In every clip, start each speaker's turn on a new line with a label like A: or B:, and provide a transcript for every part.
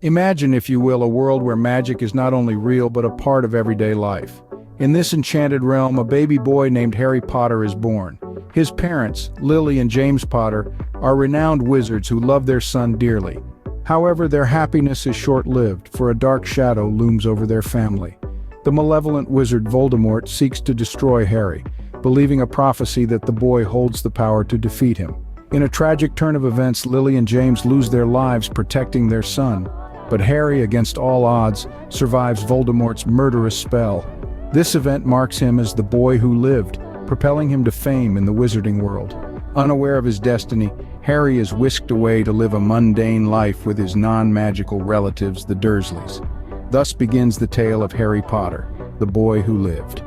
A: Imagine, if you will, a world where magic is not only real but a part of everyday life. In this enchanted realm, a baby boy named Harry Potter is born. His parents, Lily and James Potter, are renowned wizards who love their son dearly. However, their happiness is short-lived, for a dark shadow looms over their family. The malevolent wizard Voldemort seeks to destroy Harry, believing a prophecy that the boy holds the power to defeat him. In a tragic turn of events, Lily and James lose their lives protecting their son. But Harry, against all odds, survives Voldemort's murderous spell. This event marks him as the boy who lived, propelling him to fame in the wizarding world. Unaware of his destiny, Harry is whisked away to live a mundane life with his non-magical relatives, the Dursleys. Thus begins the tale of Harry Potter, the boy who lived.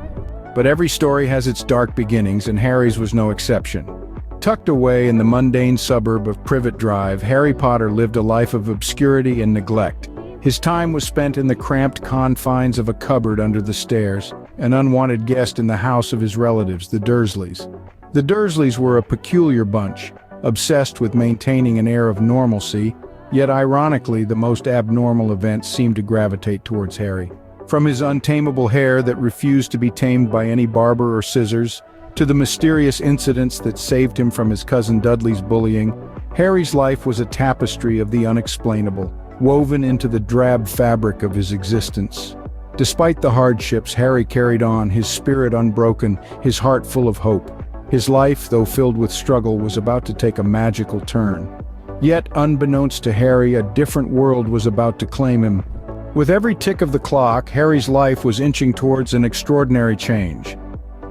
A: But every story has its dark beginnings, and Harry's was no exception. Tucked away in the mundane suburb of Privet Drive, Harry Potter lived a life of obscurity and neglect. His time was spent in the cramped confines of a cupboard under the stairs, an unwanted guest in the house of his relatives, the Dursleys. The Dursleys were a peculiar bunch, obsessed with maintaining an air of normalcy, yet ironically the most abnormal events seemed to gravitate towards Harry. From his untamable hair that refused to be tamed by any barber or scissors, to the mysterious incidents that saved him from his cousin Dudley's bullying, Harry's life was a tapestry of the unexplainable, woven into the drab fabric of his existence. Despite the hardships, Harry carried on, his spirit unbroken, his heart full of hope. His life, though filled with struggle, was about to take a magical turn. Yet, unbeknownst to Harry, a different world was about to claim him. With every tick of the clock, Harry's life was inching towards an extraordinary change.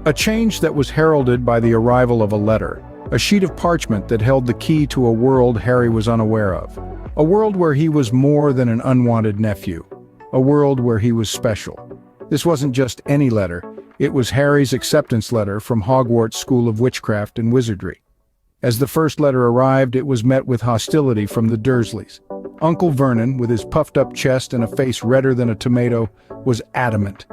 A: A change that was heralded by the arrival of a letter, a sheet of parchment that held the key to a world Harry was unaware of. A world where he was more than an unwanted nephew. A world where he was special. This wasn't just any letter, it was Harry's acceptance letter from Hogwarts School of Witchcraft and Wizardry. As the first letter arrived, it was met with hostility from the Dursleys. Uncle Vernon, with his puffed-up chest and a face redder than a tomato, was adamant.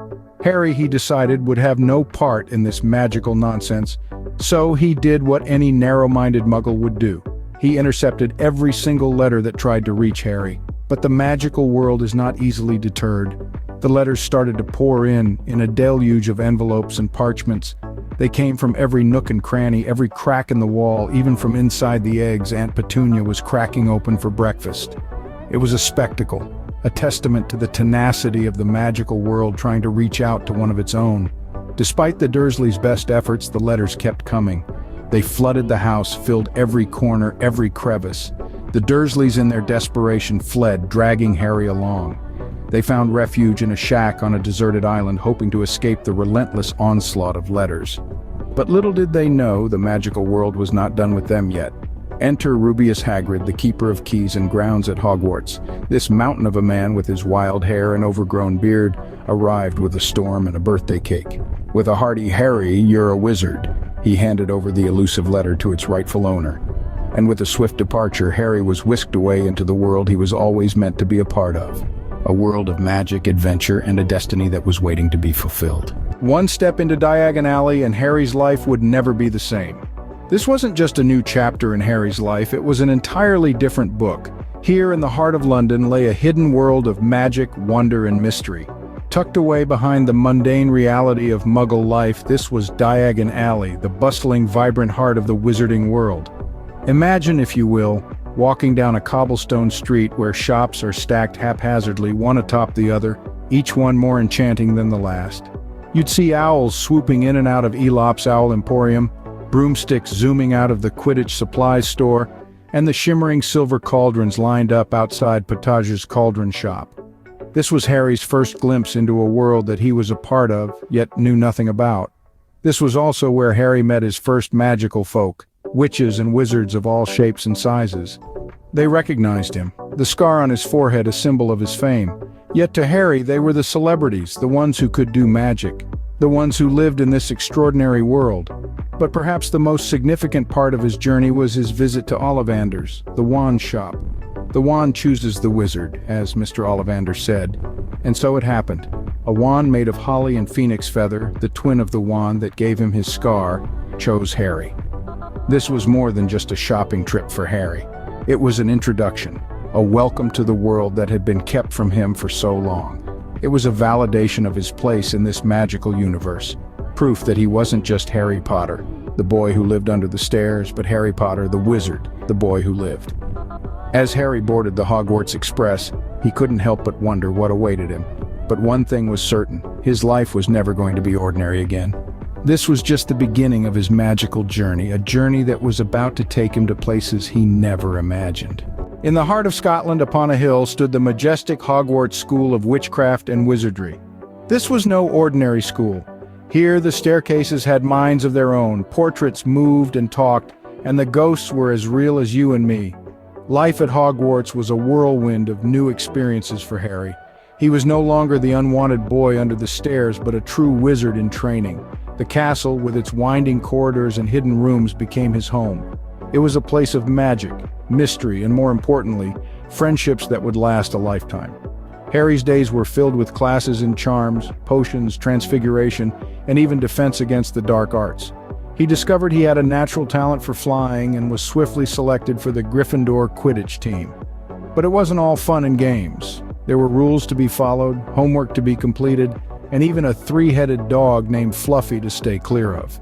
A: Harry, he decided, would have no part in this magical nonsense, so he did what any narrow-minded muggle would do. He intercepted every single letter that tried to reach Harry. But the magical world is not easily deterred. The letters started to pour in a deluge of envelopes and parchments. They came from every nook and cranny, every crack in the wall, even from inside the eggs Aunt Petunia was cracking open for breakfast. It was a spectacle, a testament to the tenacity of the magical world trying to reach out to one of its own. Despite the Dursleys' best efforts, the letters kept coming. They flooded the house, filled every corner, every crevice. The Dursleys, in their desperation, fled, dragging Harry along. They found refuge in a shack on a deserted island, hoping to escape the relentless onslaught of letters. But little did they know the magical world was not done with them yet. Enter Rubeus Hagrid, the keeper of keys and grounds at Hogwarts. This mountain of a man with his wild hair and overgrown beard arrived with a storm and a birthday cake. With a hearty "Harry, you're a wizard," he handed over the elusive letter to its rightful owner. And with a swift departure, Harry was whisked away into the world he was always meant to be a part of. A world of magic, adventure, and a destiny that was waiting to be fulfilled. One step into Diagon Alley and Harry's life would never be the same. This wasn't just a new chapter in Harry's life, it was an entirely different book. Here in the heart of London lay a hidden world of magic, wonder, and mystery. Tucked away behind the mundane reality of Muggle life, this was Diagon Alley, the bustling, vibrant heart of the wizarding world. Imagine, if you will, walking down a cobblestone street where shops are stacked haphazardly, one atop the other, each one more enchanting than the last. You'd see owls swooping in and out of Elop's Owl Emporium, broomsticks zooming out of the Quidditch supplies store, and the shimmering silver cauldrons lined up outside Potage's cauldron shop. This was Harry's first glimpse into a world that he was a part of, yet knew nothing about. This was also where Harry met his first magical folk, witches and wizards of all shapes and sizes. They recognized him, the scar on his forehead a symbol of his fame. Yet to Harry, they were the celebrities, the ones who could do magic, the ones who lived in this extraordinary world. But perhaps the most significant part of his journey was his visit to Ollivander's, the wand shop. The wand chooses the wizard, as Mr. Ollivander said. And so it happened. A wand made of holly and phoenix feather, the twin of the wand that gave him his scar, chose Harry. This was more than just a shopping trip for Harry. It was an introduction. a welcome to the world that had been kept from him for so long. It was a validation of his place in this magical universe, proof that he wasn't just Harry Potter, the boy who lived under the stairs, but Harry Potter, the wizard, the boy who lived. As Harry boarded the Hogwarts Express, he couldn't help but wonder what awaited him. But one thing was certain, his life was never going to be ordinary again. This was just the beginning of his magical journey, a journey that was about to take him to places he never imagined. In the heart of Scotland, upon a hill, stood the majestic Hogwarts School of Witchcraft and Wizardry. This was no ordinary school. Here, the staircases had minds of their own, portraits moved and talked, and the ghosts were as real as you and me. Life at Hogwarts was a whirlwind of new experiences for Harry. He was no longer the unwanted boy under the stairs, but a true wizard in training. The castle, with its winding corridors and hidden rooms, became his home. It was a place of magic, mystery, and more importantly, friendships that would last a lifetime. Harry's days were filled with classes in charms, potions, transfiguration, and even defense against the dark arts. He discovered he had a natural talent for flying and was swiftly selected for the Gryffindor Quidditch team. But it wasn't all fun and games. There were rules to be followed, homework to be completed, and even a three-headed dog named Fluffy to stay clear of.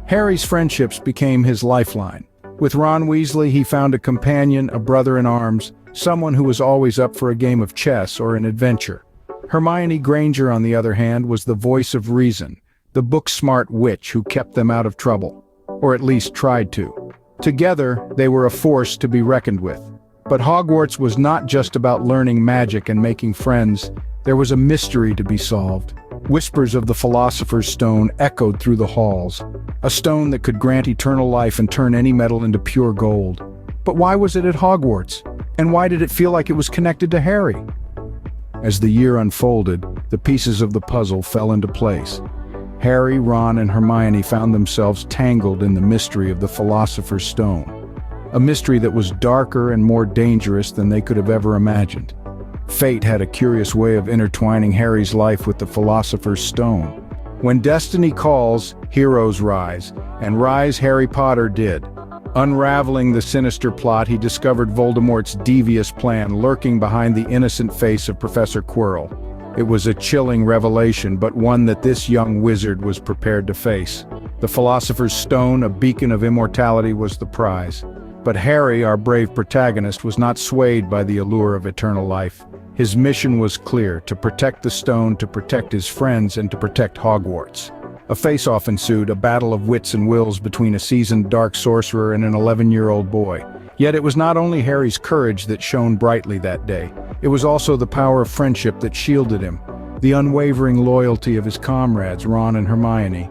A: Harry's friendships became his lifeline. With Ron Weasley, he found a companion, a brother in arms, someone who was always up for a game of chess or an adventure. Hermione Granger, on the other hand, was the voice of reason, the book-smart witch who kept them out of trouble, or at least tried to. Together, they were a force to be reckoned with. But Hogwarts was not just about learning magic and making friends. There was a mystery to be solved. Whispers of the Philosopher's Stone echoed through the halls, a stone that could grant eternal life and turn any metal into pure gold. But why was it at Hogwarts? And why did it feel like it was connected to Harry? As the year unfolded, the pieces of the puzzle fell into place. Harry, Ron, and Hermione found themselves tangled in the mystery of the Philosopher's Stone, a mystery that was darker and more dangerous than they could have ever imagined. Fate had a curious way of intertwining Harry's life with the Philosopher's Stone. When destiny calls, heroes rise, and rise Harry Potter did. Unraveling the sinister plot, he discovered Voldemort's devious plan lurking behind the innocent face of Professor Quirrell. It was a chilling revelation, but one that this young wizard was prepared to face. The Philosopher's Stone, a beacon of immortality, was the prize. But Harry, our brave protagonist, was not swayed by the allure of eternal life. His mission was clear: to protect the stone, to protect his friends, and to protect Hogwarts. A face-off ensued, a battle of wits and wills between a seasoned dark sorcerer and an 11-year-old boy. Yet it was not only Harry's courage that shone brightly that day. It was also the power of friendship that shielded him, the unwavering loyalty of his comrades, Ron and Hermione.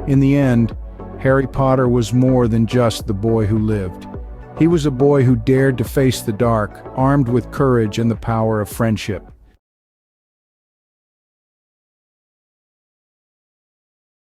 A: In the end, Harry Potter was more than just the boy who lived. He was a boy who dared to face the dark, armed with courage and the power of friendship.